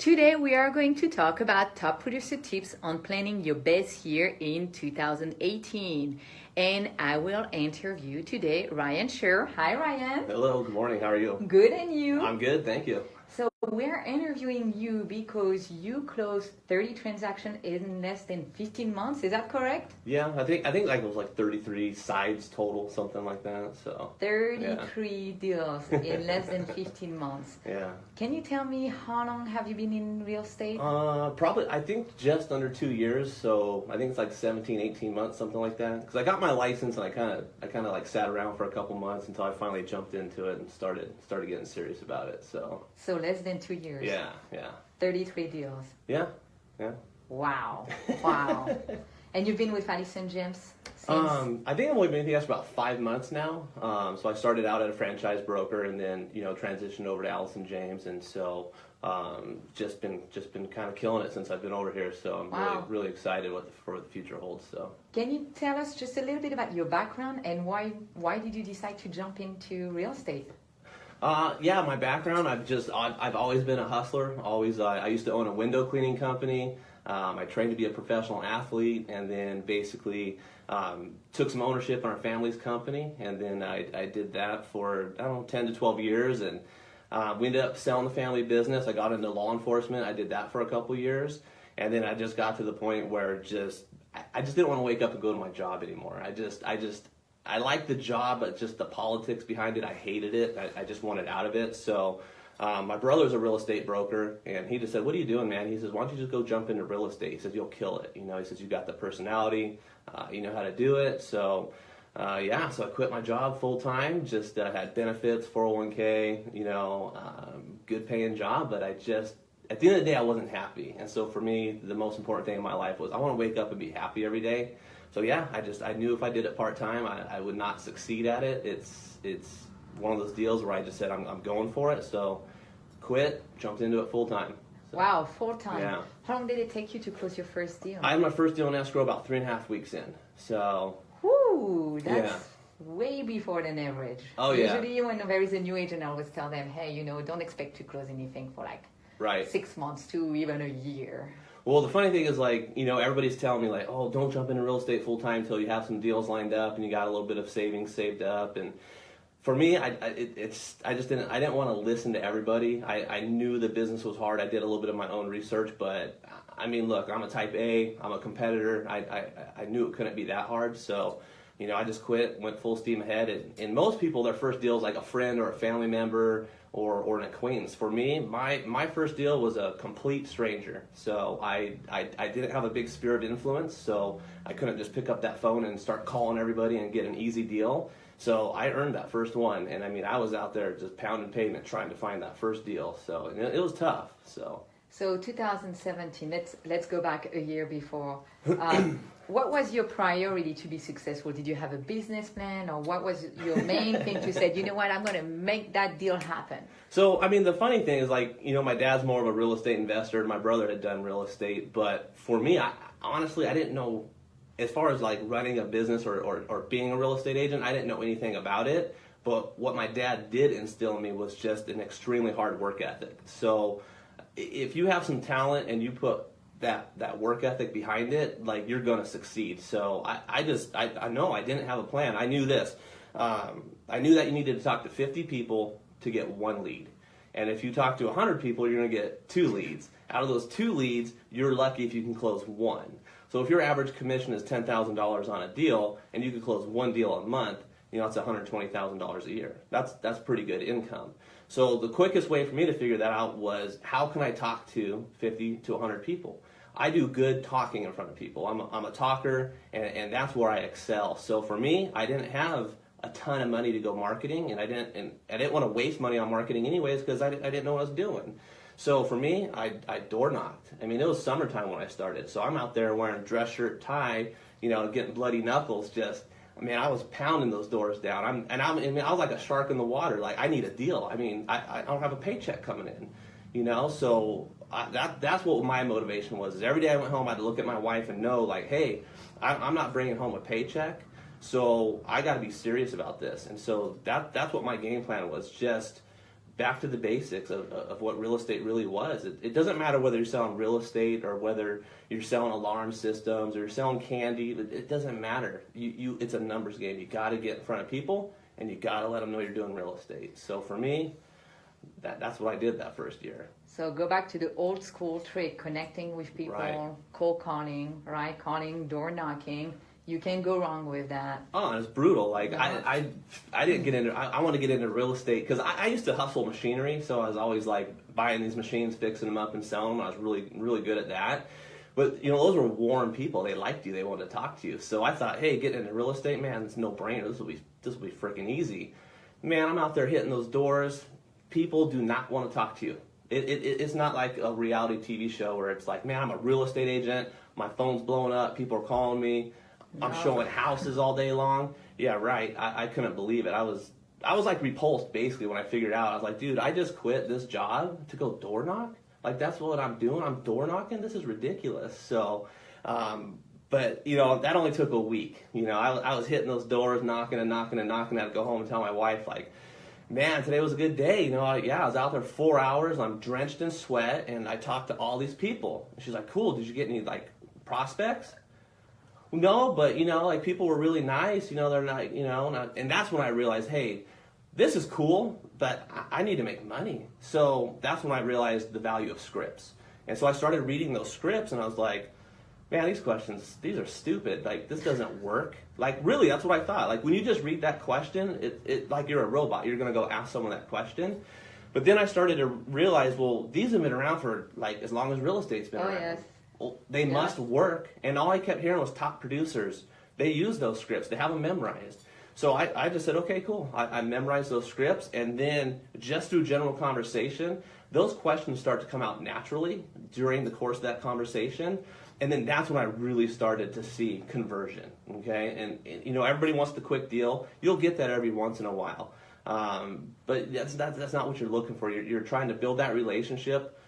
Today we are going to talk about top producer tips on planning your best year in 2018. And I will interview today Ryan Scher. Hi Ryan. Hello, good morning. How are you? Good, and you? I'm good, thank you. So we're interviewing you because you closed 30 transactions in less than 15 months. Is that correct? Yeah, I think like it was like 33 sides total, something like that. So 33 deals in less than 15 months. Yeah. Can you tell me how long have you been in real estate? Probably I think just under 2 years. So I think it's like 17, 18 months, something like that. Because I got my license and I kind of like sat around for a couple months until I finally jumped into it and started getting serious about it. So less than 2 years. Yeah. 33 deals. Yeah. Wow. And you've been with Allison James since? I think I've only been with about 5 months now. So I started out at a franchise broker and then, transitioned over to Allison James. And so, just been kind of killing it since I've been over here. So I'm really excited for what the future holds. So can you tell us just a little bit about your background and why did you decide to jump into real estate? Yeah, my background, I've always been a hustler. I used to own a window cleaning company. I trained to be a professional athlete, and then basically took some ownership in our family's company, and then I did that for 10 to 12 years, and we ended up selling the family business. I got into law enforcement. I did that for a couple years, and then I just got to the point where I just didn't want to wake up and go to my job anymore. I liked the job, but just the politics behind it, I hated it. I just wanted out of it. So my brother's a real estate broker, and he just said, "What are you doing, man?" He says, "Why don't you just go jump into real estate?" He says, "You'll kill it." He says, "You got the personality, you know how to do it." So so I quit my job full time, just had benefits, 401k, good paying job, but at the end of the day, I wasn't happy. And so for me, the most important thing in my life was I want to wake up and be happy every day. So yeah, I knew if I did it part-time, I would not succeed at it. It's one of those deals where I just said, I'm going for it. So quit, jumped into it full-time. So, wow, full-time. Yeah. How long did it take you to close your first deal? I had my first deal in escrow about 3.5 weeks in. So. Whoo, that's way before than average. Oh yeah. Usually when there is a new agent, I always tell them, hey, don't expect to close anything for 6 months to even a year. Well, the funny thing is, everybody's telling me, oh, don't jump into real estate full time until you have some deals lined up and you got a little bit of savings saved up. And for me, I didn't want to listen to everybody. I knew the business was hard. I did a little bit of my own research, but I mean, look, I'm a type A. I'm a competitor. I knew it couldn't be that hard. So, I just quit, went full steam ahead. And most people, their first deal is like a friend or a family member or an acquaintance. For me, my first deal was a complete stranger. So I didn't have a big sphere of influence, so I couldn't just pick up that phone and start calling everybody and get an easy deal. So I earned that first one, and I mean, I was out there just pounding pavement trying to find that first deal. So it was tough. So 2017, let's go back a year before. What was your priority to be successful? Did you have a business plan, or what was your main thing to say, you know what, I'm going to make that deal happen? So, I mean, the funny thing is, my dad's more of a real estate investor. My brother had done real estate. But for me, honestly, I didn't know, as far as running a business or being a real estate agent, I didn't know anything about it. But what my dad did instill in me was just an extremely hard work ethic. So if you have some talent and you put that work ethic behind it, you're going to succeed. So I know I didn't have a plan. I knew this. I knew that you needed to talk to 50 people to get one lead. And if you talk to 100 people, you're going to get 2 leads. Out of those 2 leads, you're lucky if you can close 1. So if your average commission is $10,000 on a deal and you can close 1 deal a month, it's $120,000 a year. That's pretty good income. So the quickest way for me to figure that out was, how can I talk to 50 to 100 people? I do good talking in front of people. I'm a talker, and that's where I excel. So for me, I didn't have a ton of money to go marketing, and I didn't want to waste money on marketing anyways, because I didn't know what I was doing. So for me, I door knocked. I mean, it was summertime when I started, so I'm out there wearing dress shirt, tie, getting bloody knuckles. I was pounding those doors down. I was like a shark in the water. I need a deal. I don't have a paycheck coming in, So that's what my motivation was. Is every day I went home, I'd look at my wife and know, hey, I'm not bringing home a paycheck, so I got to be serious about this. And so that's what my game plan was. Just back to the basics of what real estate really was. It doesn't matter whether you're selling real estate or whether you're selling alarm systems or you're selling candy. It doesn't matter. It's a numbers game. You got to get in front of people and you got to let them know you're doing real estate. So for me, that's what I did that first year. So go back to the old school trick, connecting with people, Right. cold calling, right? Calling, door knocking. You can't go wrong with that. Oh, and it's brutal. Like Yeah. I didn't get into. I want to get into real estate because I used to hustle machinery, so I was always like buying these machines, fixing them up, and selling them. I was really good at that. But those were warm people. They liked you. They wanted to talk to you. So I thought, hey, getting into real estate, man, it's no brainer. This will be freaking easy. Man, I'm out there hitting those doors. People do not want to talk to you. It's not like a reality TV show where it's like, man, I'm a real estate agent. My phone's blowing up. People are calling me. I'm showing houses all day long. Yeah, right. I couldn't believe it. I was like repulsed basically when I figured out. I was like, dude, I just quit this job to go door knock. Like that's what I'm doing. I'm door knocking. This is ridiculous. So, but that only took a week. I was hitting those doors, knocking and knocking and knocking. I'd go home and tell my wife like, man, today was a good day. I was out there 4 hours. I'm drenched in sweat, and I talked to all these people. And she's like, cool. Did you get any like prospects? No, but like people were really nice. They're not, and that's when I realized, hey, this is cool, but I need to make money. So that's when I realized the value of scripts. And so I started reading those scripts, and I was like, man, these questions, these are stupid. Like this doesn't work. Like really, that's what I thought. Like when you just read that question, it like you're a robot. You're gonna go ask someone that question. But then I started to realize, well, these have been around for like as long as real estate's been around. Yes. Well, they must work. And all I kept hearing was top producers. They use those scripts. They have them memorized. So I just said, okay, cool. I memorized those scripts. And then just through general conversation, those questions start to come out naturally during the course of that conversation. And then that's when I really started to see conversion. Okay. And everybody wants the quick deal. You'll get that every once in a while. But that's not what you're looking for. You're trying to build that relationship.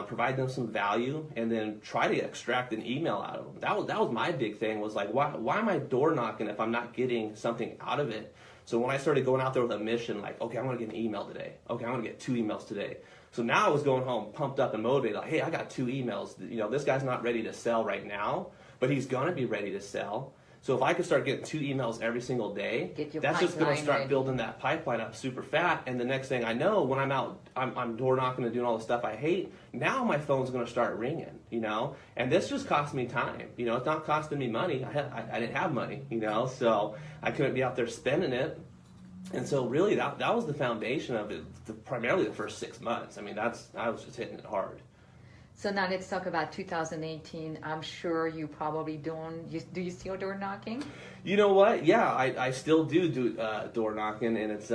Provide them some value, and then try to extract an email out of them. That was my big thing, was like, why am I door knocking if I'm not getting something out of it? So when I started going out there with a mission, like, okay, I'm going to get an email today. Okay, I'm going to get 2 emails today. So now I was going home pumped up and motivated, like, hey, I got 2 emails. This guy's not ready to sell right now, but he's going to be ready to sell. So if I could start getting 2 emails every single day, that's just going to start building that pipeline up super fat. And the next thing I know, when I'm out, I'm door knocking and doing all the stuff I hate. Now my phone's going to start ringing, And this just cost me time. It's not costing me money. I didn't have money, so I couldn't be out there spending it. And so really that was the foundation of it, primarily the first 6 months. I mean, I was just hitting it hard. So now let's talk about 2018. I'm sure you probably don't. Do you still door knocking? You know what? Yeah, I still do door knocking, and it's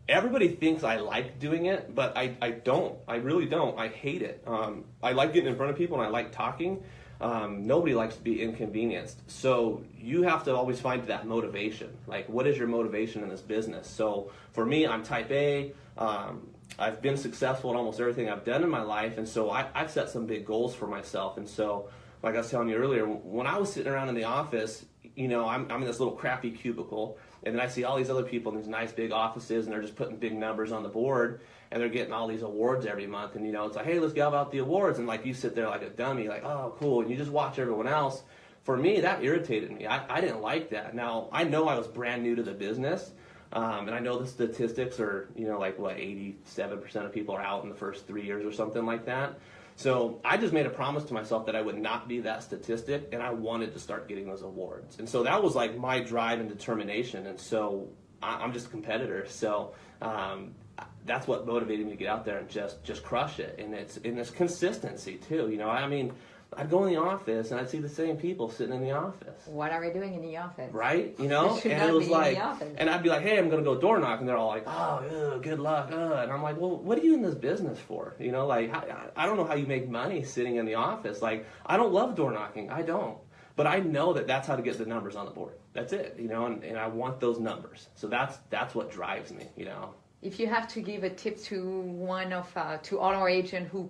everybody thinks I like doing it, but I don't. I really don't. I hate it. I like getting in front of people, and I like talking. Nobody likes to be inconvenienced. So you have to always find that motivation. Like, what is your motivation in this business? So for me, I'm type A. I've been successful in almost everything I've done in my life, and so I've set some big goals for myself. And so, like I was telling you earlier, when I was sitting around in the office, I'm in this little crappy cubicle, and then I see all these other people in these nice big offices, and they're just putting big numbers on the board, and they're getting all these awards every month. And it's like, hey, let's give out the awards, and like you sit there like a dummy, like, oh, cool, and you just watch everyone else. For me, that irritated me. I didn't like that. Now I know I was brand new to the business. And I know the statistics are, 87% of people are out in the first 3 years or something like that. So I just made a promise to myself that I would not be that statistic, and I wanted to start getting those awards. And so that was like my drive and determination. And so I'm just a competitor. So that's what motivated me to get out there and just crush it. And it's consistency too. I'd go in the office and I'd see the same people sitting in the office. What are we doing in the office? Right? You and it was like, and I'd be like, hey, I'm going to go door knock. And they're all like, oh, good luck. And I'm like, well, what are you in this business for? I don't know how you make money sitting in the office. Like, I don't love door knocking. I don't. But I know that that's how to get the numbers on the board. That's it, and I want those numbers. So that's what drives me, If you have to give a tip to to all our agents who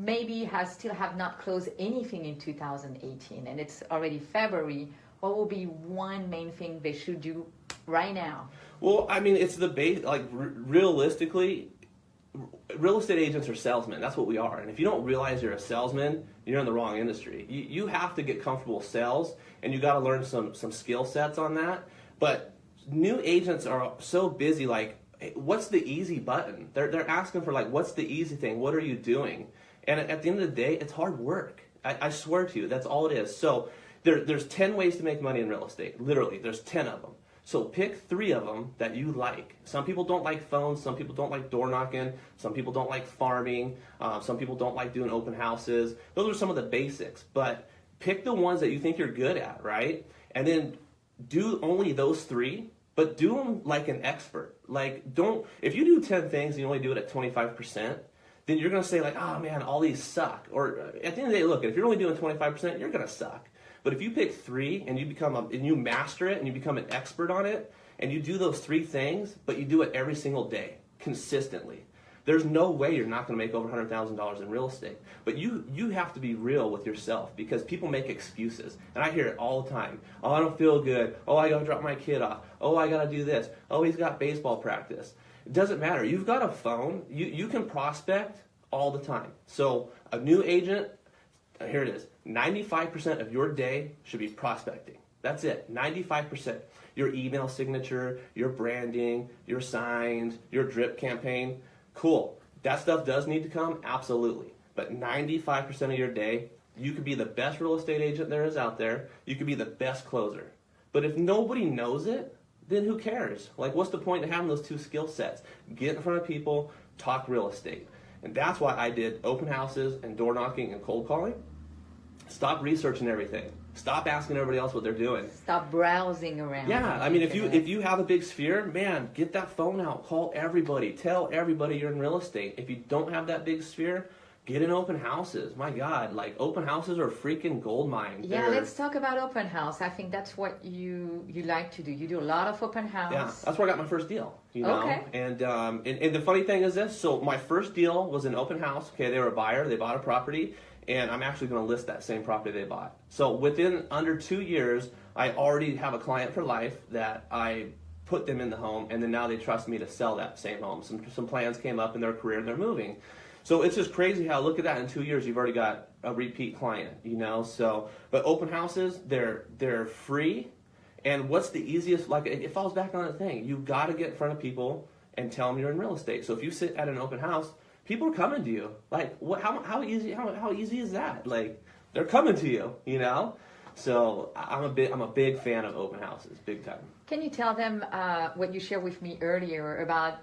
maybe still have not closed anything in 2018, and it's already February, what will be one main thing they should do right now? Well, I mean, it's the base. Like realistically, real estate agents are salesmen. That's what we are. And if you don't realize you're a salesman, you're in the wrong industry. You have to get comfortable with sales, and you got to learn some skill sets on that. But new agents are so busy, like, hey, what's the easy button? They're asking for, like, what's the easy thing? What are you doing? And at the end of the day, it's hard work. I swear to you, that's all it is. So there's 10 ways to make money in real estate. Literally, there's 10 of them. So pick 3 of them that you like. Some people don't like phones. Some people don't like door knocking. Some people don't like farming. Some people don't like doing open houses. Those are some of the basics. But pick the ones that you think you're good at, right? And then do only those 3, but do them like an expert. Like, if you do 10 things and you only do it at 25%, then you're going to say, like, oh man, all these suck. Or at the end of the day, look, if you're only doing 25%, you're going to suck. But if you pick 3 and you master it and you become an expert on it, and you do those 3 things, but you do it every single day, consistently, there's no way you're not going to make over $100,000 in real estate. But you have to be real with yourself, because people make excuses. And I hear it all the time. Oh, I don't feel good. Oh, I got to drop my kid off. Oh, I got to do this. Oh, he's got baseball practice. It doesn't matter. You've got a phone. You can prospect all the time. So a new agent, here it is. 95% of your day should be prospecting. That's it, 95%. Your email signature, your branding, your signs, your drip campaign, cool. That stuff does need to come, absolutely. But 95% of your day, you could be the best real estate agent there is out there. You could be the best closer. But if nobody knows it, then who cares? Like, what's the point of having those 2 skill sets? Get in front of people, talk real estate. And that's why I did open houses and door knocking and cold calling. Stop researching everything. Stop asking everybody else what they're doing. Stop browsing around. Yeah, I mean, if you have a big sphere, man, get that phone out. Call everybody. Tell everybody you're in real estate. If you don't have that big sphere, get in open houses. My God, like, open houses are a freaking gold mine. Yeah, let's talk about open house. I think that's what you like to do. You do a lot of open house. Yeah, that's where I got my first deal. You know? Okay. And the funny thing is this. So my first deal was an open house. Okay, they were a buyer. They bought a property. And I'm actually going to list that same property they bought. So within under 2 years, I already have a client for life that I put them in the home, and then now they trust me to sell that same home. Some plans came up in their career, and they're moving. So it's just crazy how, look at that, in 2 years you've already got a repeat client, you know. So, but open houses, they're free, and what's the easiest? Like, it falls back on that thing. You've got to get in front of people and tell them you're in real estate. So if you sit at an open house, people are coming to you. Like, what? How easy is that? Like, they're coming to you, you know. So I'm a big fan of open houses, big time. Can you tell them what you shared with me earlier about,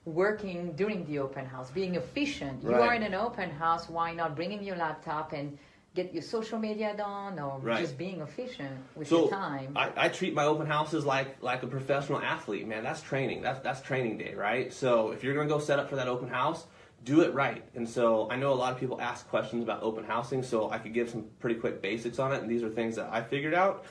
working during the open house, being efficient? You are in an open house. Why not bring in your laptop and get your social media done, or just being efficient with your time? I treat my open houses like a professional athlete, man. That's training. That's training day, right? So if you're gonna go set up for that open house, do it right. And so I know a lot of people ask questions about open housing, so I could give some pretty quick basics on it, and these are things that I figured out.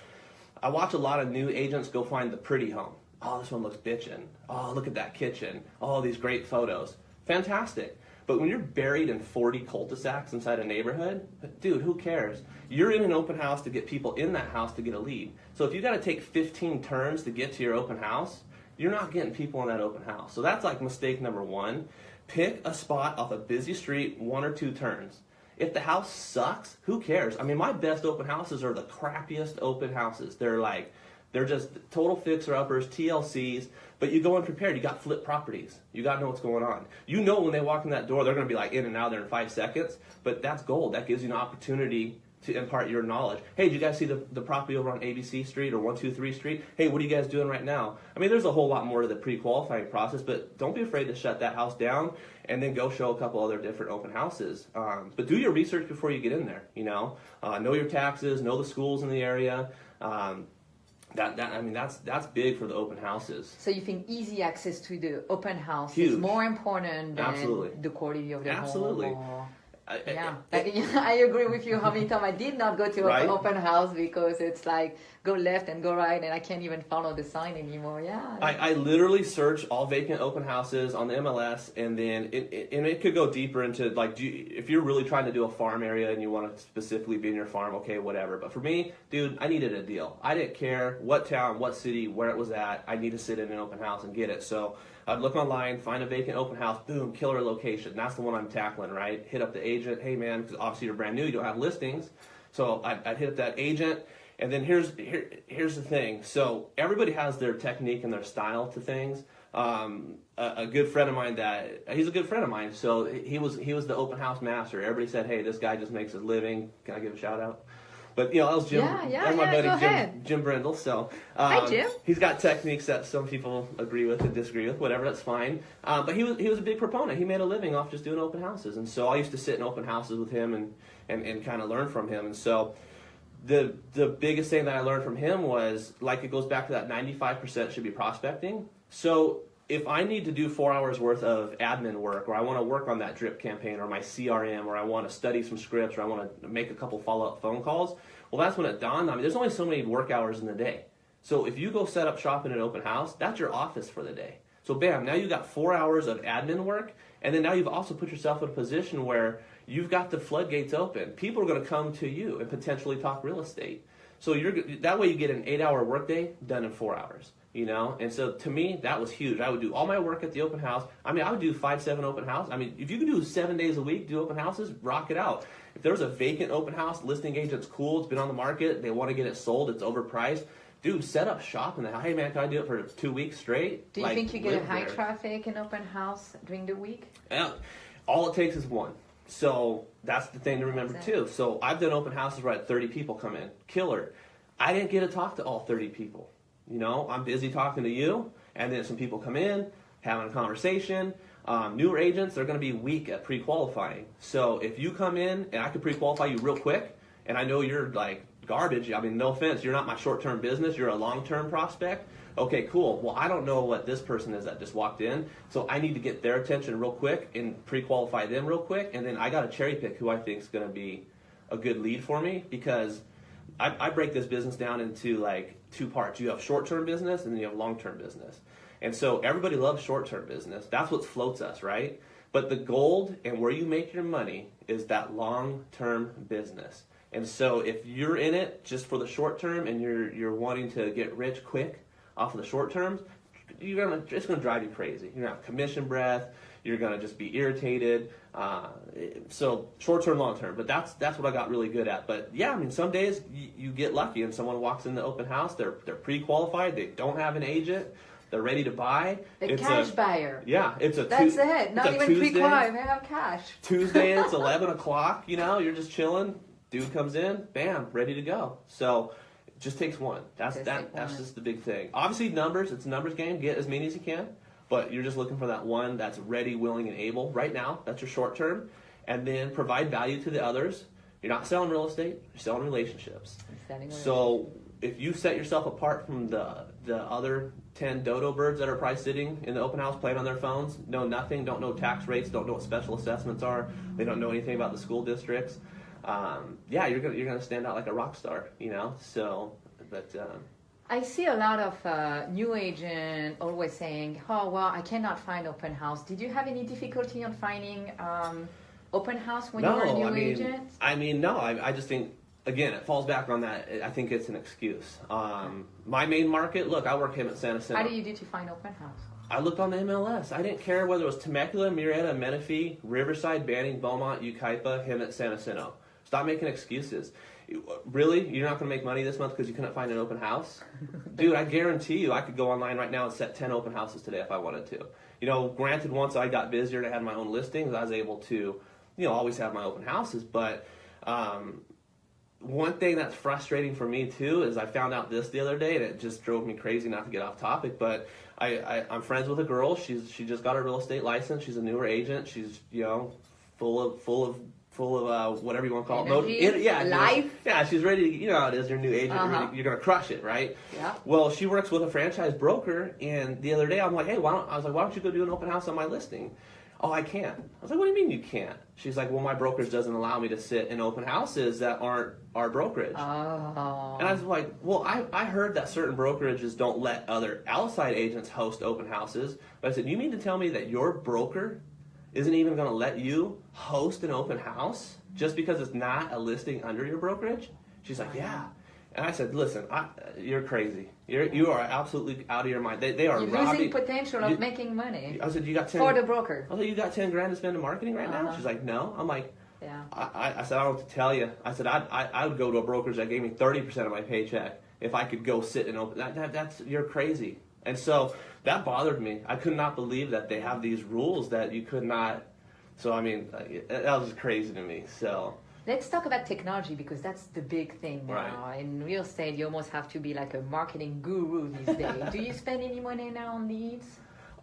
I watch a lot of new agents go find the pretty home. Oh, this one looks bitchin'. Oh, look at that kitchen. Oh, these great photos. Fantastic. But when you're buried in 40 cul-de-sacs inside a neighborhood, dude, who cares? You're in an open house to get people in that house to get a lead. So if you got to take 15 turns to get to your open house, you're not getting people in that open house. So that's like mistake number 1. Pick a spot off a busy street, 1 or 2 turns. If the house sucks, who cares? I mean, my best open houses are the crappiest open houses. They're just total fixer-uppers, TLCs, but you go in prepared. You got flip properties. You got to know what's going on. You know when they walk in that door, they're going to be like in and out there in 5 seconds, but that's gold. That gives you an opportunity to impart your knowledge. Hey, did you guys see the property over on ABC Street or 123 Street? Hey, what are you guys doing right now? I mean, there's a whole lot more to the pre-qualifying process, but don't be afraid to shut that house down and then go show a couple other different open houses. But do your research before you get in there, Know your taxes, know the schools in the area. That's big for the open houses. So you think easy access to the open house Huge. is more important than Absolutely. the quality of the home? Absolutely. I agree with you. How many times I did not go to Right? an open house because it's like go left and go right, and I can't even follow the sign anymore. Yeah. I literally search all vacant open houses on the MLS, and then it could go deeper into like, if you're really trying to do a farm area and you want to specifically be in your farm, okay, whatever. But for me, dude, I needed a deal. I didn't care what town, what city, where it was at. I need to sit in an open house and get it. So I'd look online, find a vacant open house, boom, killer location. That's the one I'm tackling, right? Hit up the agent, hey man, because obviously you're brand new, you don't have listings. So I'd hit up that agent, and then here's the thing. So everybody has their technique and their style to things. A good friend of mine he's a good friend of mine. So he was the open house master. Everybody said, hey, this guy just makes his living. Can I give a shout out? But that was Jim. That's my buddy Jim Brindle. So hi, Jim. He's got techniques that some people agree with and disagree with. Whatever, that's fine. But he was a big proponent. He made a living off just doing open houses, and so I used to sit in open houses with him and kind of learn from him. And so the biggest thing that I learned from him was, like, it goes back to that 95% should be prospecting. So if I need to do 4 hours worth of admin work, or I want to work on that drip campaign or my CRM, or I want to study some scripts, or I want to make a couple follow-up phone calls, well, that's when it dawned on me. There's only so many work hours in the day. So if you go set up shop in an open house, that's your office for the day. So bam, now you've got 4 hours of admin work, and then now you've also put yourself in a position where you've got the floodgates open. People are going to come to you and potentially talk real estate. So that way you get an 8-hour workday done in 4 hours. And so to me, that was huge. I would do all my work at the open house. I mean, I would do 5-7 open house. I mean, if you can do 7 days a week, do open houses, rock it out. If there was a vacant open house, listing agent's cool, it's been on the market, they want to get it sold, it's overpriced, dude, set up shop in the house. Hey man, can I do it for 2 weeks straight? Do you think you get a high traffic in open house during the week? Yeah, all it takes is one. So that's the thing to remember too. So I've done open houses where I had 30 people come in. Killer. I didn't get to talk to all 30 people. I'm busy talking to you, and then some people come in, having a conversation. Newer agents, they're going to be weak at pre-qualifying. So if you come in and I can pre-qualify you real quick, and I know you're like garbage, I mean, no offense, you're not my short-term business, you're a long-term prospect. Okay, cool. Well, I don't know what this person is that just walked in, so I need to get their attention real quick and pre-qualify them real quick, and then I got to cherry pick who I think is going to be a good lead for me, because I break this business down into like 2 parts. You have short-term business and then you have long-term business. And so everybody loves short-term business. That's what floats us, right? But the gold and where you make your money is that long-term business. And so if you're in it just for the short term and you're wanting to get rich quick off of the short terms, it's going to drive you crazy. You're going to have commission breath. You're going to just be irritated. So short term, long term. But that's what I got really good at. But yeah, I mean, some days you get lucky and someone walks in the open house. They're pre-qualified. They don't have an agent. They're ready to buy. It's cash buyer. Yeah, that's it. Not even pre-qualified. They have cash. Tuesday, it's 11 o'clock. You're just chilling. Dude comes in, bam, ready to go. So it just takes one. That's just the big thing. Obviously, numbers. It's a numbers game. Get as many as you can. But you're just looking for that one that's ready, willing, and able right now. That's your short term. And then provide value to the others. You're not selling real estate. You're selling relationships. So if you set yourself apart from the other 10 dodo birds that are probably sitting in the open house playing on their phones, know nothing, don't know tax rates, don't know what special assessments are, they don't know anything about the school districts, you're gonna stand out like a rock star, So, but. I see a lot of new agent always saying, "Oh well, I cannot find open house." Did you have any difficulty on finding open house when you were a new agent? No. I just think, again, it falls back on that. I think it's an excuse. My main market, look, I work him at Santa Cena. How do you do to find open house? I looked on the MLS. I didn't care whether it was Temecula, Murrieta, Menifee, Riverside, Banning, Beaumont, Yucaipa, him at Santa Cena. Stop making excuses. Really? You're not going to make money this month because you couldn't find an open house? Dude, I guarantee you I could go online right now and set 10 open houses today if I wanted to. Granted, once I got busier and I had my own listings, I was able to, always have my open houses. But one thing that's frustrating for me too is I found out this the other day, and it just drove me crazy, not to get off topic, but I'm friends with a girl. She just got a real estate license. She's a newer agent. She's, full of whatever you want to call it. Life. Yeah, she's ready to, how it is, you're a new agent, you're going to crush it, right? Yeah. Well, she works with a franchise broker, and the other day I'm like, hey, why don't you go do an open house on my listing? oh, I can't. I was like, what do you mean you can't? She's like, well, my brokerage doesn't allow me to sit in open houses that aren't our brokerage. Oh. And I was like, well, I heard that certain brokerages don't let other outside agents host open houses. But I said, you mean to tell me that your broker isn't even going to let you host an open house just because it's not a listing under your brokerage? She's like, yeah. And I said, listen, you're crazy. You are absolutely out of your mind. They are You're robbing. losing potential of making money. I said, you got 10 for the broker. I said, you got 10 grand to spend in marketing right now? She's like, no. I'm like, yeah. I said, I don't know what to tell you. I said, I would go to a brokerage that gave me 30% of my paycheck if I could go sit and open. That's you're crazy. And so that bothered me. I could not believe that they have these rules that you could not. So I mean, that was crazy to me. So. Let's talk about technology because that's the big thing now. Right. In real estate, you almost have to be like a marketing guru these days. Do you spend any money now on leads?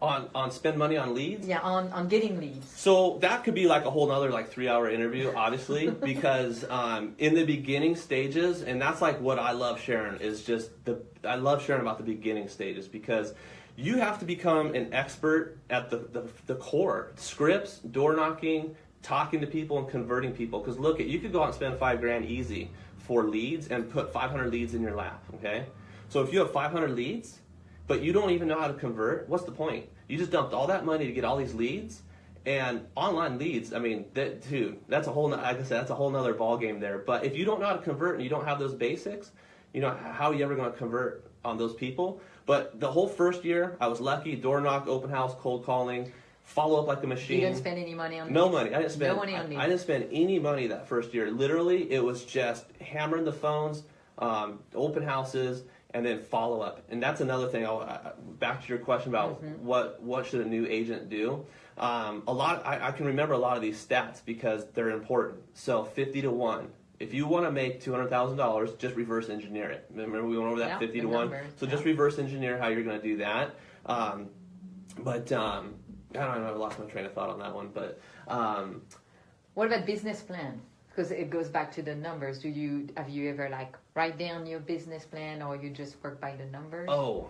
On spend money on leads? Yeah, on getting leads. So that could be like a whole nother like 3-hour interview, obviously, because in the beginning stages, and that's like what I love sharing is just I love sharing about the beginning stages because you have to become an expert at the core, scripts, door knocking, talking to people and converting people. Because look, you could go out and spend $5,000 easy for leads and put 500 leads in your lap. Okay, so if you have 500 leads, but you don't even know how to convert, what's the point? You just dumped all that money to get all these leads, and online leads. I mean, that's a whole. Like I said, that's a whole nother ball game there. But if you don't know how to convert and you don't have those basics, you know, how are you ever going to convert on those people? But the whole first year, I was lucky. Door knock, open house, cold calling. Follow up like a machine. You didn't spend any money on leads? No money. I didn't spend. No money on leads. I didn't spend any money that first year. Literally, it was just hammering the phones, open houses, and then follow up. And that's another thing. Back to your question about what should a new agent do. I can remember a lot of these stats because they're important. So 50 to 1. If you want to make $200,000, just reverse engineer it. Remember we went over that 50 to 1. So just reverse engineer how you're going to do that. I don't know, I lost my train of thought on that one, but... what about business plan? Because it goes back to the numbers. Have you ever like write down your business plan or you just work by the numbers? Oh,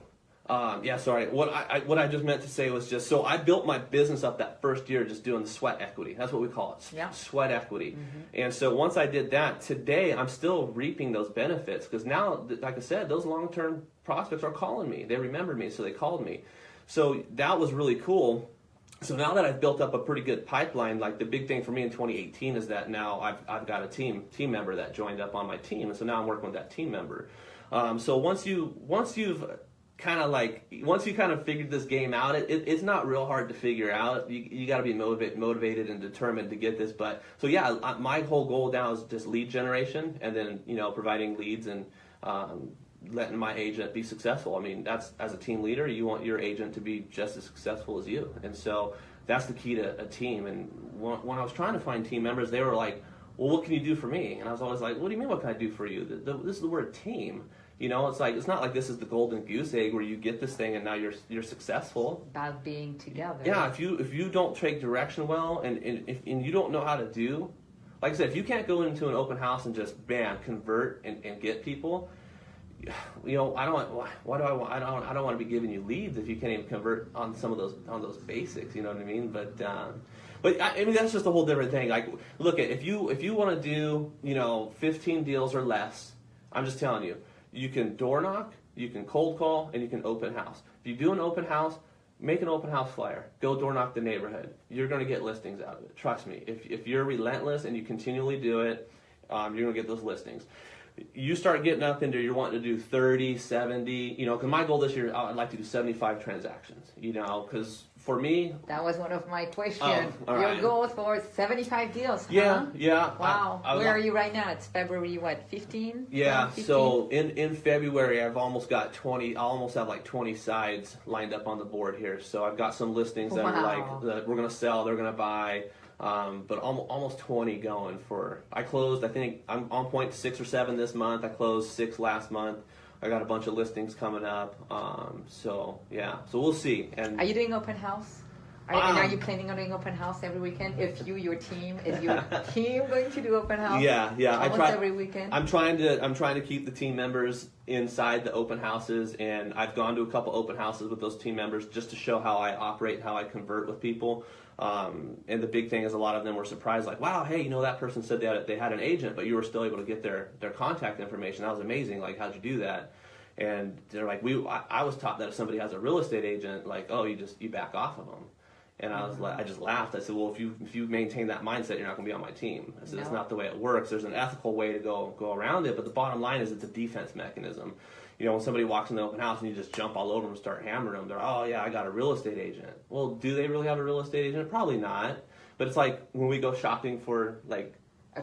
yeah, sorry. What I just meant to say was just, so I built my business up that first year just doing the sweat equity. That's what we call it, sweat equity. And so once I did that, today I'm still reaping those benefits because now, like I said, those long-term prospects are calling me. They remembered me, so they called me. So that was really cool. So now that I've built up a pretty good pipeline, like the big thing for me in 2018 is that now I've got a team member that joined up on my team, and so now I'm working with that team member. So once you've kind of figured this game out, it's not real hard to figure out. You got to be motivated and determined to get this. But so yeah, my whole goal now is just lead generation, and then providing leads and letting my agent be successful. I mean, that's, as a team leader, you want your agent to be just as successful as you. And so that's the key to a team. And when I was trying to find team members, they were like, well, what can you do for me? And I was always like, what do you mean, what can I do for you? This is the word team. It's not like this is the golden goose egg where you get this thing and now you're successful. About being together. Yeah, if you don't take direction well and you don't know how to do, like I said, if you can't go into an open house and just convert and get people, I don't want to be giving you leads if you can't even convert on some of those basics. You know what I mean? But I mean that's just a whole different thing. Like, look at if you want to do 15 deals or less, I'm just telling you, you can door knock, you can cold call, and you can open house. If you do an open house, make an open house flyer. Go door knock the neighborhood. You're going to get listings out of it. Trust me. If you're relentless and you continually do it, you're going to get those listings. You start getting up into, you're wanting to do 30, 70, because my goal this year, I'd like to do 75 transactions, because for me... That was one of my questions. Your right. goal for 75 deals, huh? Yeah. Wow. Where are you right now? It's February, 15? Yeah, 15? So in February, I've almost got 20, I almost have like 20 sides lined up on the board here. So I've got some listings that are like, that we're going to sell, they're going to buy. But almost 20 going for. I closed, I think I'm on point 6 or 7 this month. I closed 6 last month. I got a bunch of listings coming up. So yeah, so we'll see. And are you doing open house? And are you planning on doing open house every weekend? If you, your team, is your team going to do open house? Yeah. Almost every weekend. I'm trying to keep the team members inside the open houses, and I've gone to a couple open houses with those team members just to show how I operate, how I convert with people. And the big thing is a lot of them were surprised, like, wow, hey, that person said that they had an agent, but you were still able to get their contact information. That was amazing. Like, how'd you do that? And they're like, I was taught that if somebody has a real estate agent, like, oh, you back off of them. And I just laughed. I said, well, if you maintain that mindset, you're not going to be on my team. I said, It's not the way it works. There's an ethical way to go around it, but the bottom line is it's a defense mechanism. When somebody walks in the open house and you just jump all over them and start hammering them, they're, oh yeah, I got a real estate agent. Well, do they really have a real estate agent? Probably not. But it's like when we go shopping for like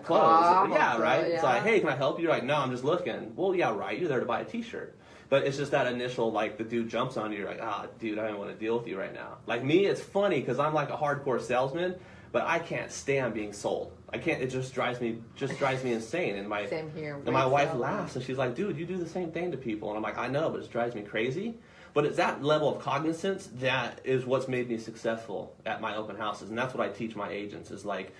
clothes. Yeah, right? Yeah. It's like, hey, can I help you? You're like, no, I'm just looking. Well, yeah, right. You're there to buy a t-shirt. But it's just that initial, like, the dude jumps on you, you're like, dude, I don't want to deal with you right now. Like me, it's funny because I'm like a hardcore salesman, but I can't stand being sold. I can't. It just drives me insane. And Same here. And my wife laughs and she's like, dude, you do the same thing to people. And I'm like, I know, but it drives me crazy. But it's that level of cognizance that is what's made me successful at my open houses, and that's what I teach my agents is like.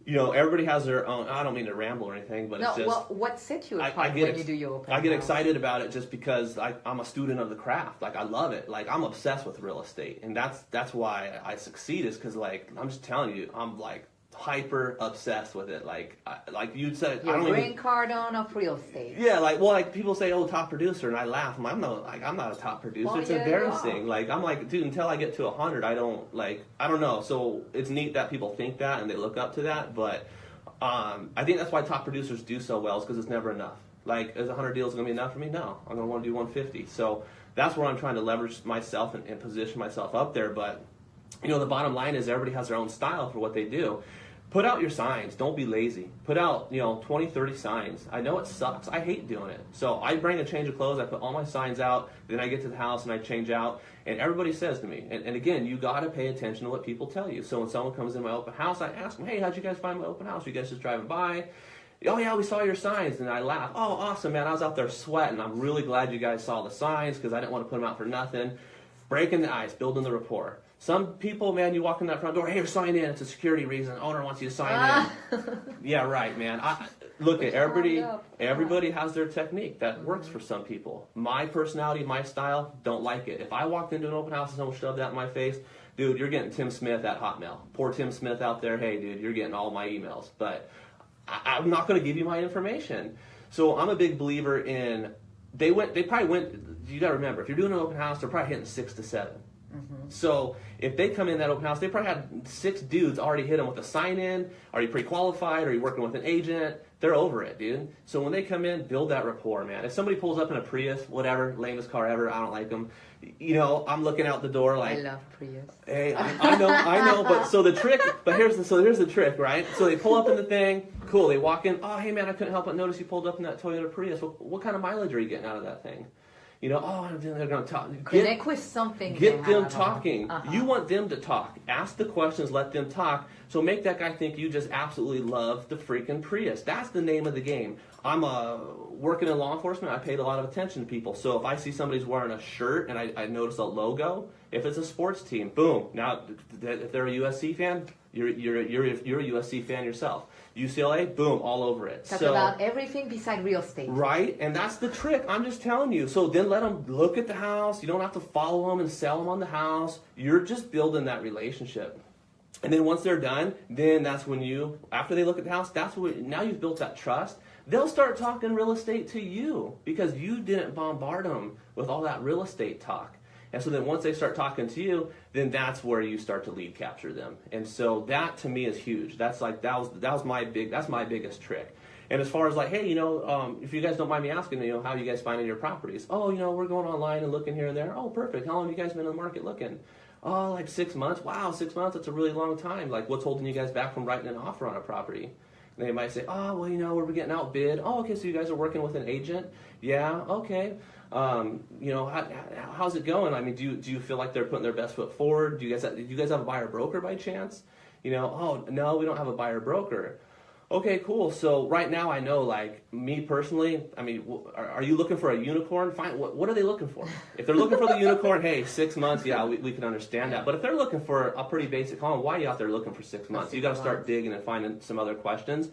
Everybody has their own. I don't mean to ramble or anything, but it's just. Well, what sets you apart when you do your open house? I get excited about it just because I'm a student of the craft. Like I love it. Like I'm obsessed with real estate, and that's why I succeed. Is because like I'm just telling you, I'm like hyper obsessed with it. Like you said, your green card on of real estate. Yeah, like people say, oh, top producer, and I laugh. I'm not a top producer. Well, it's embarrassing. Like I'm like, dude, until I get to 100, I don't know. So it's neat that people think that and they look up to that, but I think that's why top producers do so well, is because it's never enough. Like, is 100 deals going to be enough for me? No, I'm going to want to do 150. So that's where I'm trying to leverage myself and position myself up there. But the bottom line is everybody has their own style for what they do. Put out your signs. Don't be lazy. Put out, 20, 30 signs. I know it sucks. I hate doing it. So I bring a change of clothes. I put all my signs out. Then I get to the house and I change out. And everybody says to me, and again, you got to pay attention to what people tell you. So when someone comes in my open house, I ask them, hey, how'd you guys find my open house? You guys just driving by? Oh, yeah, we saw your signs. And I laugh. Oh, awesome, man. I was out there sweating. I'm really glad you guys saw the signs because I didn't want to put them out for nothing. Breaking the ice, building the rapport. Some people, man, you walk in that front door, hey, sign in. It's a security reason. Owner wants you to sign in. Yeah, right, man. Look, at everybody has their technique that works for some people. My personality, my style, don't like it. If I walked into an open house and someone shoved that in my face, dude, you're getting Tim Smith at Hotmail. Poor Tim Smith out there, hey, dude, you're getting all my emails. But I'm not going to give you my information. So I'm a big believer in, they probably went, you got to remember, if you're doing an open house, they're probably hitting 6 to 7. Mm-hmm. So if they come in that open house, they probably had 6 dudes already hit them with a sign-in. Are you pre-qualified? Are you working with an agent? They're over it, dude. So when they come in, build that rapport, man. If somebody pulls up in a Prius, whatever, lamest car ever, I don't like them. I'm looking out the door like, I love Prius. Hey, I know. But here's the trick, right? So they pull up in the thing, cool. They walk in. Oh, hey man, I couldn't help but notice you pulled up in that Toyota Prius. What kind of mileage are you getting out of that thing? They're going to talk. Connect with something. Get them talking. Uh-huh. You want them to talk. Ask the questions, let them talk. So make that guy think you just absolutely love the freaking Prius. That's the name of the game. I'm working in law enforcement. I paid a lot of attention to people. So if I see somebody's wearing a shirt and I notice a logo, if it's a sports team, boom. Now, if they're a USC fan, you're a USC fan yourself. UCLA, boom, all over it. Talk about everything beside real estate. Right, and that's the trick. I'm just telling you. So then let them look at the house. You don't have to follow them and sell them on the house. You're just building that relationship. And then once they're done, then that's when after they look at the house, now you've built that trust. They'll start talking real estate to you because you didn't bombard them with all that real estate talk. And so then once they start talking to you, then that's where you start to lead capture them. And so that to me is huge. That's like that's my biggest trick. And as far as like, hey, if you guys don't mind me asking, how are you guys finding your properties? Oh, we're going online and looking here and there. Oh, perfect. How long have you guys been in the market looking? Oh, like 6 months. Wow, 6 months. That's a really long time. Like, what's holding you guys back from writing an offer on a property? And they might say, oh, well, we're getting outbid. Oh, okay, so you guys are working with an agent? Yeah, okay. How's it going? I mean, do you feel like they're putting their best foot forward? Do you guys have a buyer broker by chance? Oh, no, we don't have a buyer broker. Okay, cool. So right now I know, like, me personally, I mean, are you looking for a unicorn? Fine. What are they looking for? If they're looking for the unicorn, hey, 6 months, yeah, we can understand that. But if they're looking for a pretty basic home, why are you out there looking for 6 months? You got to start digging and finding some other questions.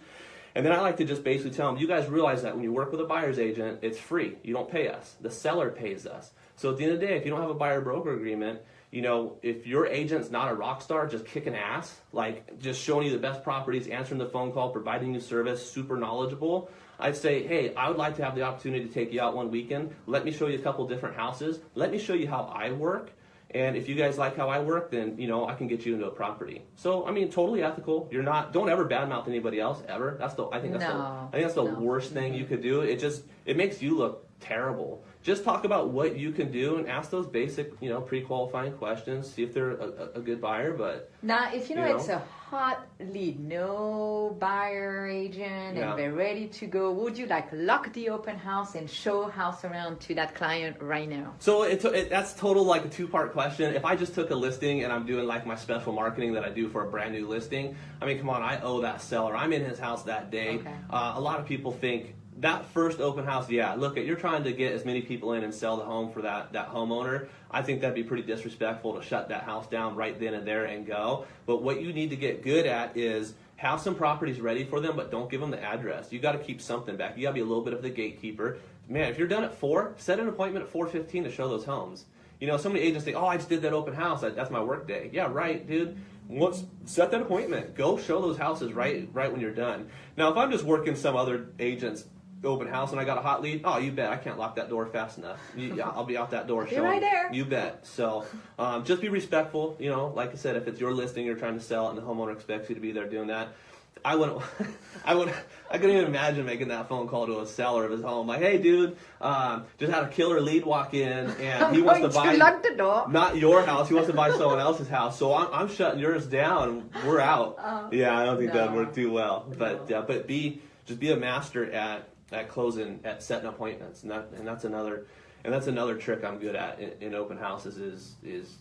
And then I like to just basically tell them, you guys realize that when you work with a buyer's agent, it's free. You don't pay us. The seller pays us. So at the end of the day, if you don't have a buyer-broker agreement, you know, if your agent's not a rock star, just kicking ass, like just showing you the best properties, answering the phone call, providing you service, super knowledgeable, I'd say, hey, I would like to have the opportunity to take you out one weekend. Let me show you a couple different houses. Let me show you how I work. And if you guys like how I work, then, you know, I can get you into a property. So, I mean, totally ethical. You're not, don't ever badmouth anybody else, ever. I think that's the worst thing you could do. It makes you look terrible. Just talk about what you can do and ask those basic, you know, pre-qualifying questions. See if they're a good buyer. But now, if you know it's a hot lead, no buyer agent, and they're ready to go, would you like lock the open house and show house around to that client right now? So that's total like a two-part question. If I just took a listing and I'm doing like my special marketing that I do for a brand new listing, I mean, come on, I owe that seller. I'm in his house that day. Okay. A lot of people think that first open house, look, you're trying to get as many people in and sell the home for that homeowner. I think that'd be pretty disrespectful to shut that house down right then and there and go. But what you need to get good at is have some properties ready for them, but don't give them the address. You got to keep something back. You got to be a little bit of the gatekeeper. Man, if you're done at 4, set an appointment at 4:15 to show those homes. You know, so many agents think, oh, I just did that open house. That's my work day. Yeah, right, dude. Set that appointment. Go show those houses right when you're done. Now, if I'm just working some other agent's open house and I got a hot lead, oh, you bet, I can't lock that door fast enough. I'll be out that door. You're right there. You bet. So just be respectful. You know, like I said, if it's your listing, you're trying to sell it, and the homeowner expects you to be there doing that. I couldn't even imagine making that phone call to a seller of his home. Like, hey, dude, just had a killer lead walk in, and he wants to buy lock the door. Not your house. He wants to buy someone else's house. So I'm shutting yours down. We're out. I don't think that'd work too well. But just be a master at closing, at setting appointments, and that's another trick I'm good at in open houses is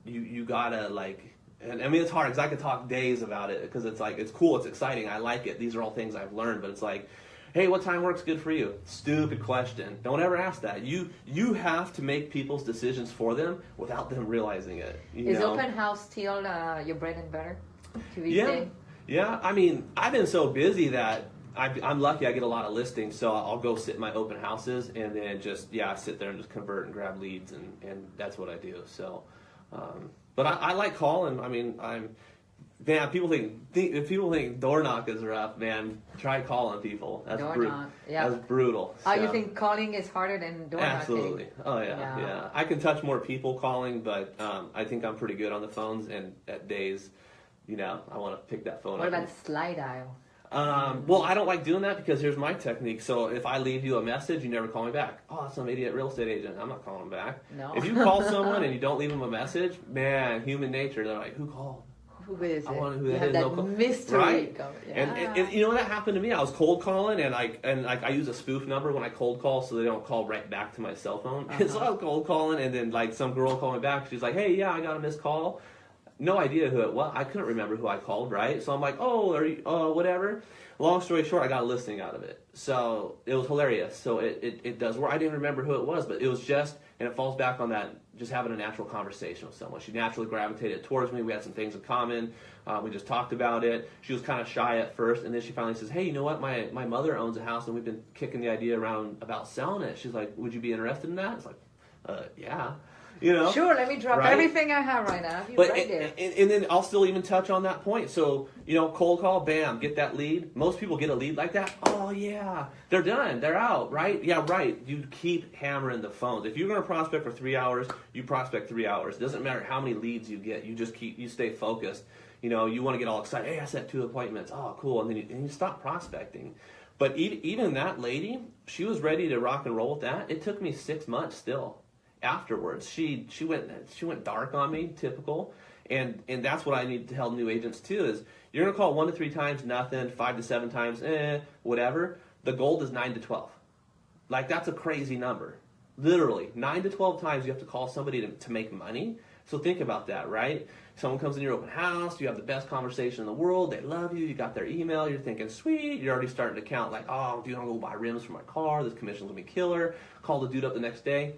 you gotta like. And I mean, it's hard because I could talk days about it because it's like, it's cool, it's exciting, I like it. These are all things I've learned, but it's like, hey, what time works good for you? Stupid question. Don't ever ask that. You have to make people's decisions for them without them realizing it. Is open house still your bread and butter? Yeah. I mean, I've been so busy that I'm lucky I get a lot of listings, so I'll go sit in my open houses and then just, sit there and just convert and grab leads, and that's what I do. So, but I like calling. I mean, man, people if people think door knock is rough, man, try calling people. That's brutal. Yeah. That's brutal. Oh, so. You think calling is harder than door knocking? Absolutely. Oh, yeah. I can touch more people calling, but I think I'm pretty good on the phones, and at days, I want to pick that phone up. What about slide dial? Well, I don't like doing that because here's my technique. So if I leave you a message, you never call me back. Oh, that's some idiot real estate agent. I'm not calling them back. No. If you call someone and you don't leave them a message, man, human nature, they're like, who called? Who is it? I want to know who that is. That mystery. Right? Yeah. And you know what, that happened to me. I was cold calling, and I use a spoof number when I cold call so they don't call right back to my cell phone. So I was cold calling, and then some girl called me back. She's like, hey, yeah, I got a missed call. No idea who it was. I couldn't remember who I called, right? So I'm like, oh, are you, whatever. Long story short, I got a listing out of it. So it was hilarious. So it does work. I didn't remember who it was, but it was just, and it falls back on that, just having a natural conversation with someone. She naturally gravitated towards me. We had some things in common. We just talked about it. She was kind of shy at first, and then she finally says, hey, you know what? My mother owns a house, and we've been kicking the idea around about selling it. She's like, would you be interested in that? It's like, yeah. Sure, let me drop everything I have right now. And then I'll still even touch on that point. So, cold call, bam, get that lead. Most people get a lead like that. Oh, yeah, they're done. They're out, right? Yeah, right. You keep hammering the phones. If you're going to prospect for 3 hours, you prospect 3 hours. It doesn't matter how many leads you get. You stay focused. You want to get all excited. Hey, I set 2 appointments. Oh, cool. And then you stop prospecting. But even that lady, she was ready to rock and roll with that. It took me 6 months still. Afterwards, she went dark on me, typical, and that's what I need to tell new agents too. Is you're gonna call 1 to 3 times, nothing, 5 to 7 times, whatever. The goal is 9 to 12. Like, that's a crazy number. Literally 9 to 12 times you have to call somebody to make money. So think about that, right? Someone comes in your open house, you have the best conversation in the world, they love you, you got their email, you're thinking, sweet, you're already starting to count like, oh, dude, I'm gonna go buy rims for my car, this commission's gonna be killer. Call the dude up the next day,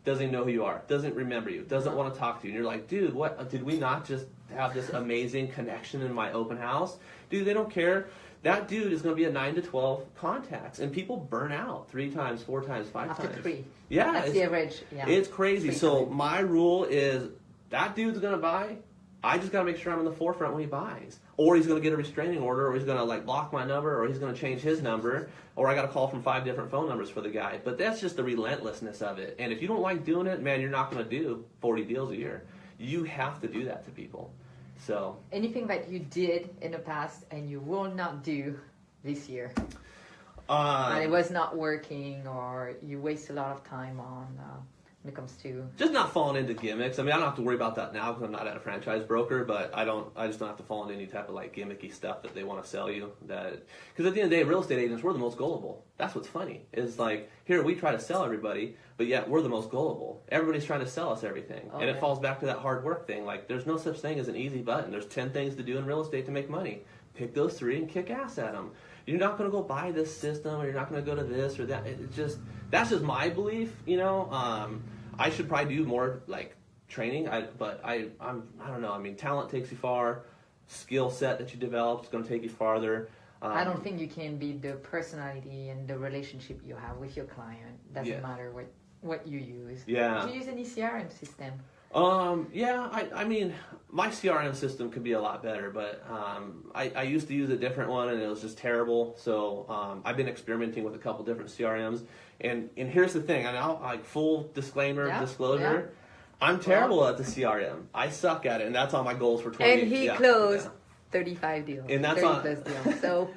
doesn't even know who you are, doesn't remember you, doesn't want to talk to you. And you're like, dude, what, did we not just have this amazing connection in my open house? Dude, they don't care. That dude is going to be a 9 to 12 contacts, and people burn out 3 times, 4 times, 5 After times. 3. Yeah. That's the average. Yeah. It's crazy. 3 So times. my rule is that dude's going to buy. I just got to make sure I'm in the forefront when he buys. Or he's going to get a restraining order, or he's going to like block my number, or he's going to change his number, or I got to call from 5 different phone numbers for the guy. But that's just the relentlessness of it. And if you don't like doing it, man, you're not going to do 40 deals a year. You have to do that to people. So anything that you did in the past and you will not do this year, and it was not working, or you waste a lot of time on when it comes to just not falling into gimmicks. I mean, I don't have to worry about that now because I'm not at a franchise broker, but I just don't have to fall into any type of like gimmicky stuff that they want to sell you. That because at the end of the day, real estate agents, we're the most gullible. That's what's funny. Is like here we try to sell everybody, but yet we're the most gullible. Everybody's trying to sell us everything, and it falls back to that hard work thing. Like there's no such thing as an easy button. There's 10 things to do in real estate to make money. Pick those 3 and kick ass at them. You're not going to go buy this system, or you're not going to go to this or that. That's just my belief, you know. I should probably do more like training, but I don't know. I mean, talent takes you far. Skill set that you develop is going to take you farther. I don't think you can beat the personality and the relationship you have with your client. Doesn't matter what you use. Yeah. Do you use any CRM system? Yeah, I mean, my CRM system could be a lot better, but I used to use a different one and it was just terrible. So I've been experimenting with a couple different CRMs, and here's the thing. And I'll like full disclaimer, disclosure. I'm terrible at the CRM. I suck at it, and that's on my goals for 20. And he closed 35 deals. And that's 30 plus deals. So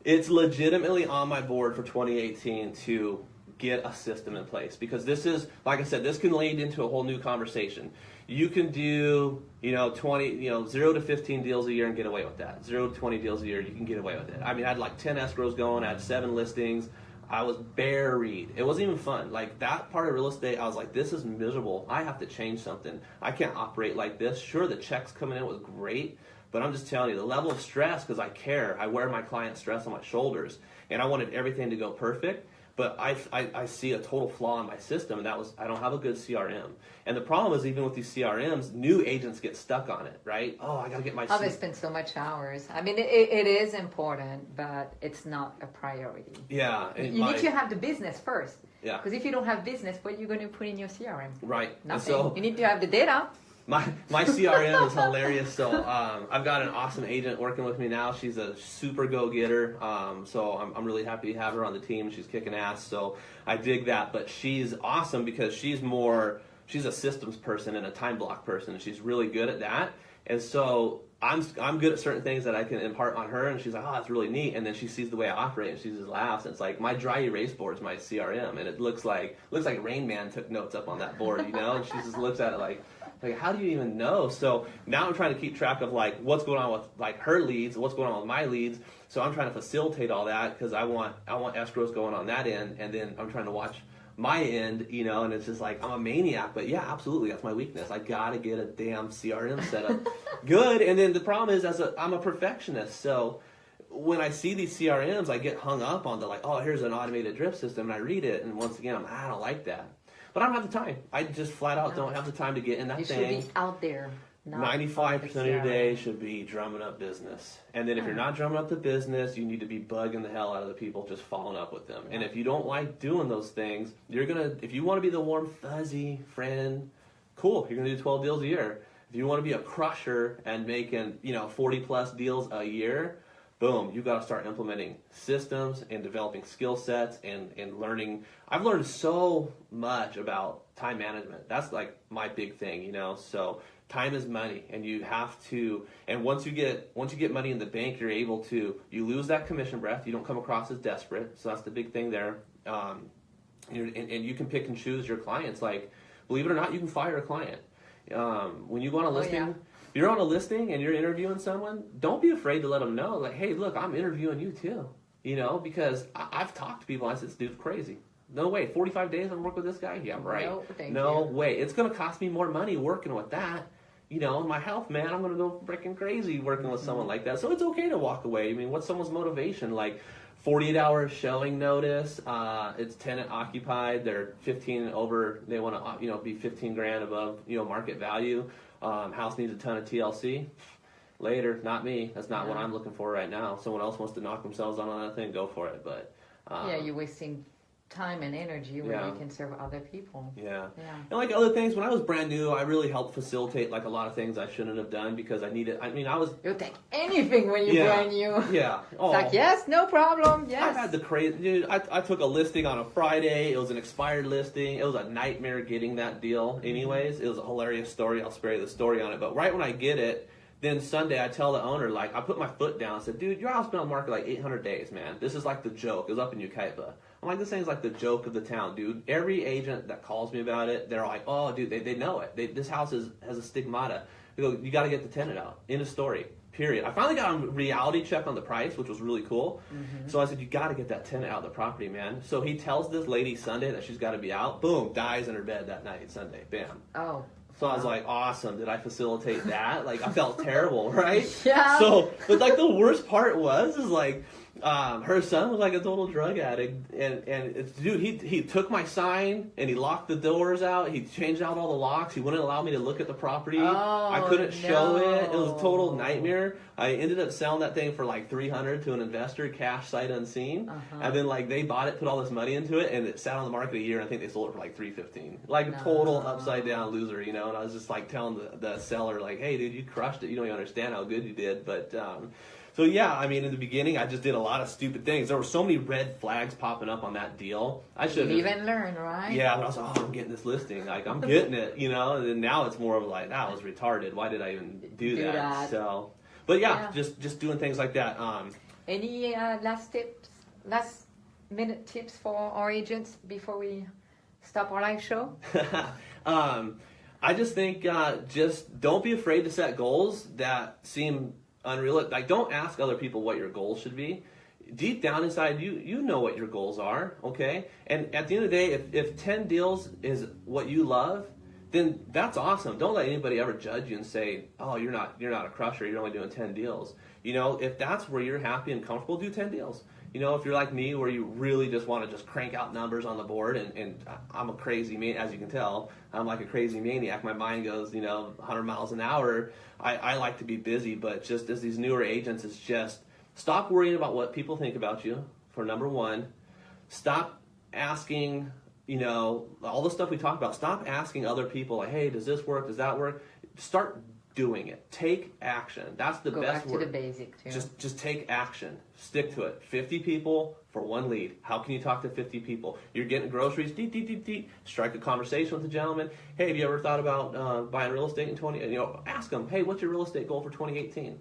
it's legitimately on my board for 2018 to get a system in place, because this is, like I said, this can lead into a whole new conversation. You can do, 0 to 15 deals a year and get away with that. 0 to 20 deals a year, you can get away with it. I mean, I had like 10 escrows going, I had 7 listings. I was buried. It wasn't even fun. Like that part of real estate, I was like, this is miserable. I have to change something. I can't operate like this. Sure, the checks coming in was great, but I'm just telling you, the level of stress, because I care. I wear my client's stress on my shoulders, and I wanted everything to go perfect. But I see a total flaw in my system, and that was I don't have a good CRM. And the problem is, even with these CRMs, new agents get stuck on it, right? Oh, I got to get my... they spend so much hours. I mean, it is important, but it's not a priority. Yeah. You need to have the business first. Yeah. Because if you don't have business, what are you going to put in your CRM? Right. Nothing. So, you need to have the data. My CRM is hilarious. So I've got an awesome agent working with me now. She's a super go-getter. So I'm really happy to have her on the team. She's kicking ass. So I dig that. But she's awesome because she's a systems person and a time block person. She's really good at that. And so I'm good at certain things that I can impart on her, and she's like, oh, that's really neat. And then she sees the way I operate, and she just laughs. And it's like my dry erase board is my CRM, and it looks like Rain Man took notes up on that board, And she just looks at it like, how do you even know? So now I'm trying to keep track of like what's going on with like her leads, what's going on with my leads. So I'm trying to facilitate all that because I want escrows going on that end, and then I'm trying to watch my end, and it's just like I'm a maniac. But yeah, absolutely, that's my weakness. I gotta get a damn CRM set up good. And then the problem is, I'm a perfectionist, so when I see these CRMs, I get hung up on the like, oh, here's an automated drip system, and I read it, and once again, I don't like that. But I don't have the time. I just flat out don't have the time to get in that thing. You should be out there. 95% of your day should be drumming up business. And then if you're not drumming up the business, you need to be bugging the hell out of the people, just following up with them. And if you don't like doing those things, if you want to be the warm, fuzzy friend, cool, you're going to do 12 deals a year. If you want to be a crusher and making, 40 plus deals a year, boom, you got to start implementing systems and developing skill sets and learning. I've learned so much about time management. That's like my big thing, so time is money, and you have to, and once you get money in the bank, you lose that commission breath. You don't come across as desperate. So that's the big thing there. And you can pick and choose your clients. Like, believe it or not, you can fire a client. When you go on a listing, if you're on a listing and you're interviewing someone, don't be afraid to let them know, like, hey, look, I'm interviewing you too. Because I've talked to people, I said, this dude's crazy. no way. 45 days I'm working with this guy? Yeah, right. No, thank no you. way. It's going to cost me more money working with that. You know, my health, man, I'm going to go freaking crazy working with someone like that. So it's okay to walk away. I mean, what's someone's motivation? Like 48 hours showing notice. It's tenant occupied. They're 15 over. They want to, be 15 grand above, market value. House needs a ton of TLC. Later, not me. That's not what I'm looking for right now. If someone else wants to knock themselves on that thing, go for it. But you're wasting time and energy when you can serve other people. Yeah. And like other things, when I was brand new, I really helped facilitate like a lot of things I shouldn't have done because I needed. I mean, I was. You'll take anything when you're brand new. Yeah. It's like yes, no problem. Yes. I've had the crazy. Dude, I took a listing on a Friday. It was an expired listing. It was a nightmare getting that deal. Anyways, it was a hilarious story. I'll spare you the story on it. But right when I get it. Then Sunday, I tell the owner, like, I put my foot down and said, dude, your house been on the market like 800 days, man. This is like the joke. It was up in Ukaipa. I'm like, this thing's like the joke of the town, dude. Every agent that calls me about it, they're like, oh, dude, they know it. This house has a stigmata. They go, you got to get the tenant out. End of story. Period. I finally got a reality check on the price, which was really cool. Mm-hmm. So I said, you got to get that tenant out of the property, man. So he tells this lady Sunday that she's got to be out. Boom, dies in her bed that night, Sunday. Bam. Oh. So I was like, awesome. Did I facilitate that? Like, I felt terrible, right? Yeah. So, but like the worst part is like, her son was like a total drug addict, and it's, dude, he took my sign and he locked the doors out. He changed out all the locks. He wouldn't allow me to look at the property. I couldn't show it. It was a total nightmare. I ended up selling that thing for like $300 to an investor, cash sight unseen, and then like they bought it, put all this money into it, and it sat on the market a year. And I think they sold it for like $315. Like a total upside down loser, And I was just like telling the seller, like, hey, dude, you crushed it. You don't even understand how good you did, but. So yeah, I mean, in the beginning, I just did a lot of stupid things. There were so many red flags popping up on that deal. I should live and learn, right? Yeah, but I was like, I'm getting this listing. Like, I'm getting it, And then now it's more of like, that was retarded. Why did I even do that? So, but yeah, just doing things like that. Any last minute tips for our agents before we stop our live show? I just think just don't be afraid to set goals that seem unrealistic. Like, don't ask other people what your goals should be. Deep down inside, you know what your goals are, okay? And at the end of the day, if 10 deals is what you love, then that's awesome. Don't let anybody ever judge you and say, oh, you're not a crusher, you're only doing 10 deals. If that's where you're happy and comfortable, do 10 deals. If you're like me, where you really just want to just crank out numbers on the board, and I'm a crazy man, as you can tell, I'm like a crazy maniac. My mind goes, 100 miles an hour. I like to be busy, but just as these newer agents, it's just stop worrying about what people think about you, for number one. Stop asking, all the stuff we talk about. Stop asking other people, like, hey, does this work? Does that work? Start doing it. Take action. That's the best word. Go back to the basic too. Just take action. Stick to it. 50 people for one lead. How can you talk to 50 people? You're getting groceries. Strike a conversation with the gentleman. Hey, have you ever thought about buying real estate in 20? Ask them. Hey, what's your real estate goal for 2018?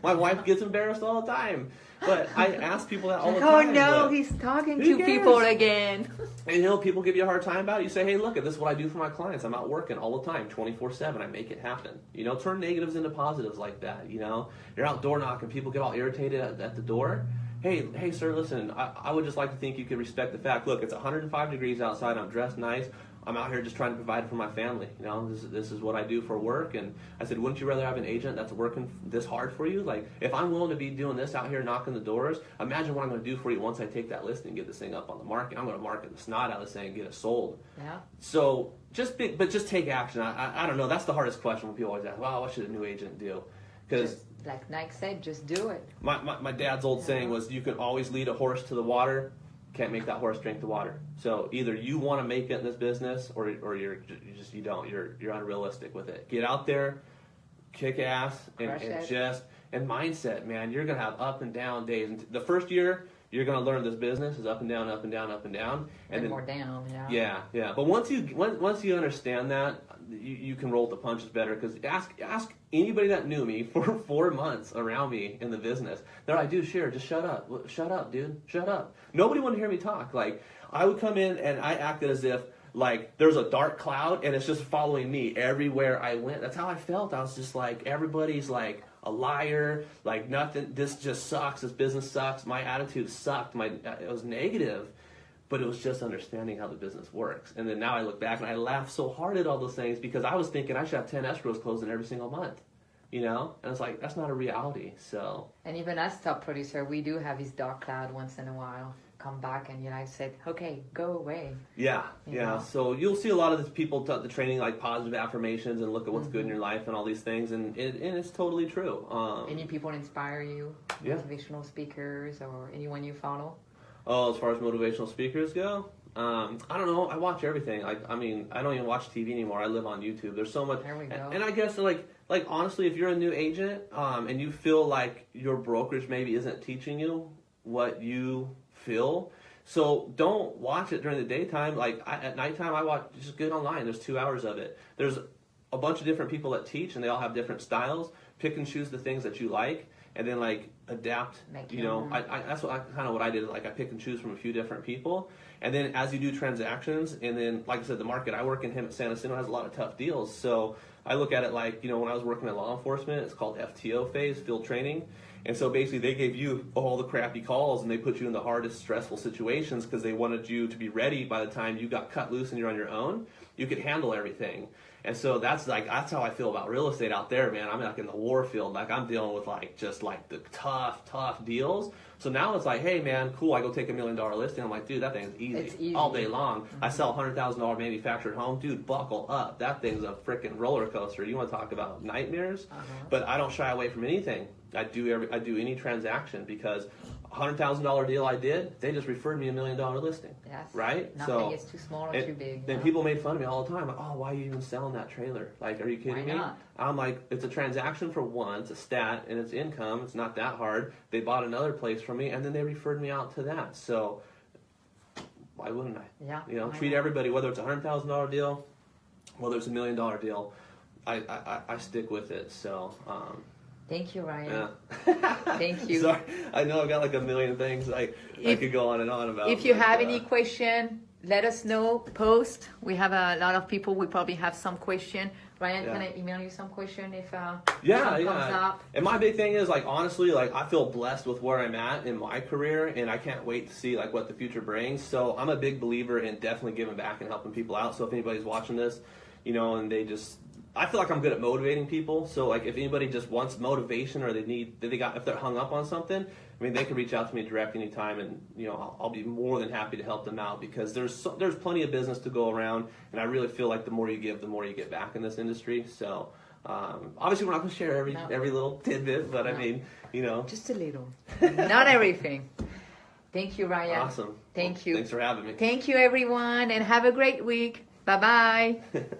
My wife gets embarrassed all the time, but I ask people that all the time. Oh no, he's talking to people again. And people give you a hard time about it. You say, hey, look, this is what I do for my clients. I'm out working all the time, 24/7. I make it happen. Turn negatives into positives like that. You're out door knocking, people get all irritated at the door. Hey, sir, listen, I would just like to think you could respect the fact, look, it's 105 degrees outside, I'm dressed nice, I'm out here just trying to provide for my family. This is what I do for work. And I said, wouldn't you rather have an agent that's working this hard for you? Like, if I'm willing to be doing this out here knocking the doors, imagine what I'm going to do for you once I take that listing and get this thing up on the market. I'm going to market the snot out of this thing and get it sold. Yeah. So just take action. I don't know. That's the hardest question when people always ask, well, what should a new agent do? Because like Nike said, just do it. My dad's old saying was, you can always lead a horse to the water, can't make that horse drink the water. So either you want to make it in this business, or you don't. You're unrealistic with it. Get out there, kick ass, and mindset, man. You're gonna have up and down days. And the first year you're gonna learn this business is up and down, up and down, up and down, and then more down. Yeah. Yeah. But once you understand that, you can roll the punches better. Because ask anybody that knew me for 4 months around me in the business. They're like, dude, sure, just shut up. Shut up, dude. Shut up. Nobody wanted to hear me talk. Like, I would come in and I acted as if like there's a dark cloud and it's just following me everywhere I went. That's how I felt. I was just like, everybody's like a liar, like nothing, this just sucks, this business sucks, my attitude sucked, it was negative. but it was just understanding how the business works. And then now I look back and I laugh so hard at all those things because I was thinking I should have 10 escrows closing every single month, you know? And it's like, that's not a reality, so. And even as top producer, we do have this dark cloud once in a while come back and, you know, I said, okay, go away. Yeah, You yeah. know? So you'll see a lot of these people the training like positive affirmations and look at what's good in your life and all these things, and it's totally true. Any people inspire you? Yeah. Motivational speakers or anyone you follow? Oh, as far as motivational speakers go, I don't know. I watch everything. I mean, I don't even watch TV anymore. I live on YouTube. There's so much. There we go. And I guess like honestly, if you're a new agent and you feel like your brokerage maybe isn't teaching you what you feel, so don't watch it during the daytime. Like at nighttime, I watch, just get online. There's 2 hours of it. There's a bunch of different people that teach, and they all have different styles. Pick and choose the things that you like, and then like adapt. Make you your know, own. that's kind of what I did. Like I pick and choose from a few different people, and then as you do transactions, and then like I said, the market I work in him at San Jacinto has a lot of tough deals. So I look at it like, you know, when I was working in law enforcement, it's called FTO phase, field training. And so basically they gave you all the crappy calls and they put you in the hardest stressful situations because they wanted you to be ready by the time you got cut loose and you're on your own. You could handle everything. And so that's how I feel about real estate out there, man. I'm like in the war field. Like I'm dealing with like just like the tough deals. So now it's like, hey man, cool, I go take $1 million listing. I'm like, dude, that thing's easy. It's easy. All day long. I sell $100,000 manufactured home. Dude, buckle up. That thing's a freaking roller coaster. You want to talk about nightmares? But I don't shy away from anything. I do any transaction because $100,000 deal I did, they just referred me $1 million listing. Yes. Right? Nothing is too small or too big. Then no? people made fun of me all the time. Like, oh, why are you even selling that trailer? Like, are you kidding Why me? not? I'm like, it's a transaction for one, it's a stat, and it's income. It's not that hard. They bought another place from me, and then they referred me out to that. So why wouldn't I? Yeah. You know, why treat not? everybody, whether it's a $100,000 deal, whether it's $1 million deal, I stick with it. So. Thank you, Ryan. Yeah. Thank you. Sorry, I know I've got like a million things I could go on and on about. If you but, have any question, let us know. Post. We have a lot of people. We probably have some question. Ryan, Yeah. can I email you some question if yeah, some yeah. comes up? And my big thing is like honestly, like I feel blessed with where I'm at in my career, and I can't wait to see like what the future brings. So I'm a big believer in definitely giving back and helping people out. So if anybody's watching this, you know, and I feel like I'm good at motivating people. So like if anybody just wants motivation or if they're hung up on something, I mean, they can reach out to me direct anytime, and you know, I'll be more than happy to help them out because there's plenty of business to go around, and I really feel like the more you give, the more you get back in this industry. So obviously we're not going to share every little tidbit, but I mean, you know, Just a little, not everything. Thank you, Ryan. Awesome. Thank Well, you. Thanks for having me. Thank you, everyone, and have a great week. Bye bye.